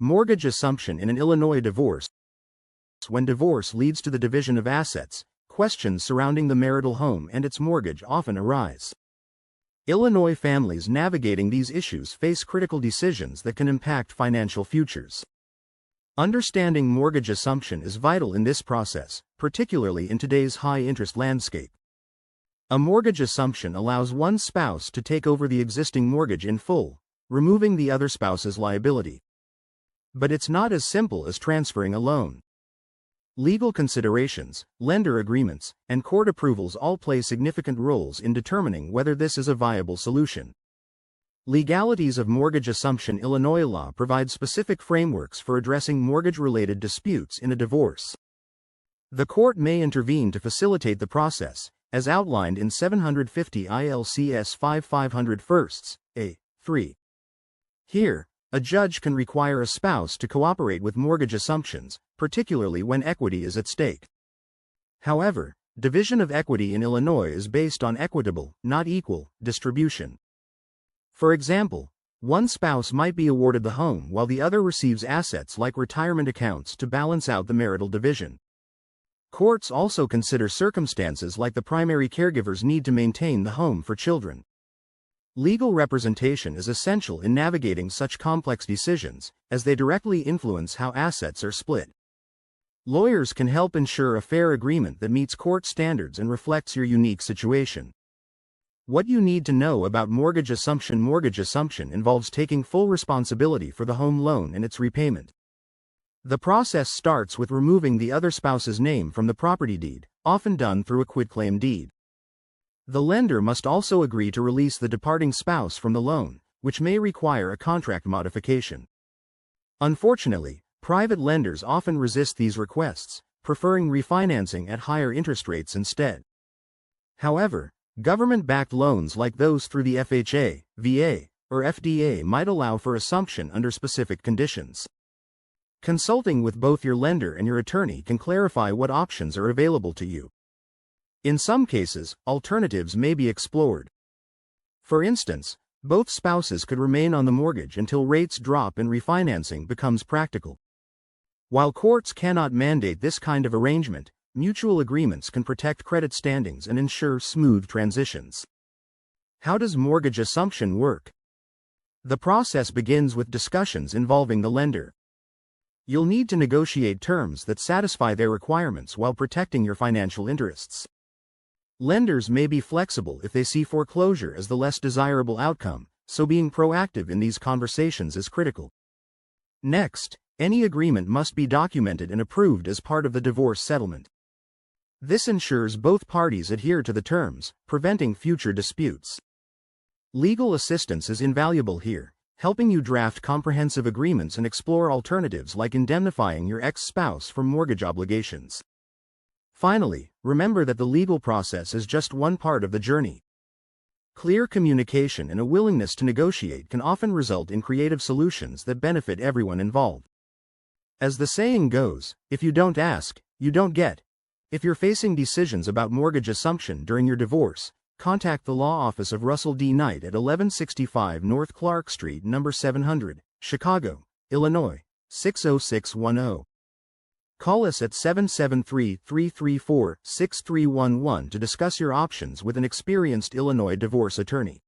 Mortgage assumption in an Illinois divorce. When divorce leads to the division of assets, questions surrounding the marital home and its mortgage often arise. Illinois families navigating these issues face critical decisions that can impact financial futures. Understanding mortgage assumption is vital in this process, particularly in today's high-interest landscape. A mortgage assumption allows one spouse to take over the existing mortgage in full, removing the other spouse's liability. But it's not as simple as transferring a loan. Legal considerations, lender agreements, and court approvals all play significant roles in determining whether this is a viable solution. Legalities of mortgage assumption. Illinois law provides specific frameworks for addressing mortgage-related disputes in a divorce. The court may intervene to facilitate the process, as outlined in 750 ILCS 5500 firsts, A. 3. Here, a judge can require a spouse to cooperate with mortgage assumptions, particularly when equity is at stake. However, division of equity in Illinois is based on equitable, not equal, distribution. For example, one spouse might be awarded the home while the other receives assets like retirement accounts to balance out the marital division. Courts also consider circumstances like the primary caregiver's need to maintain the home for children. Legal representation is essential in navigating such complex decisions, as they directly influence how assets are split. Lawyers can help ensure a fair agreement that meets court standards and reflects your unique situation. What you need to know about mortgage assumption. Mortgage assumption involves taking full responsibility for the home loan and its repayment. The process starts with removing the other spouse's name from the property deed, often done through a quitclaim deed. The lender must also agree to release the departing spouse from the loan, which may require a contract modification. Unfortunately, private lenders often resist these requests, preferring refinancing at higher interest rates instead. However, government-backed loans like those through the FHA, VA, or FDA might allow for assumption under specific conditions. Consulting with both your lender and your attorney can clarify what options are available to you. In some cases, alternatives may be explored. For instance, both spouses could remain on the mortgage until rates drop and refinancing becomes practical. While courts cannot mandate this kind of arrangement, mutual agreements can protect credit standings and ensure smooth transitions. How does mortgage assumption work? The process begins with discussions involving the lender. You'll need to negotiate terms that satisfy their requirements while protecting your financial interests. Lenders may be flexible if they see foreclosure as the less desirable outcome, so being proactive in these conversations is critical. Next, any agreement must be documented and approved as part of the divorce settlement. This ensures both parties adhere to the terms, preventing future disputes. Legal assistance is invaluable here, helping you draft comprehensive agreements and explore alternatives like indemnifying your ex-spouse for mortgage obligations. Finally, remember that the legal process is just one part of the journey. Clear communication and a willingness to negotiate can often result in creative solutions that benefit everyone involved. As the saying goes, if you don't ask, you don't get. If you're facing decisions about mortgage assumption during your divorce, contact the law office of Russell D. Knight at 1165 North Clark Street, number 700, Chicago, Illinois, 60610. Call us at 773-334-6311 to discuss your options with an experienced Illinois divorce attorney.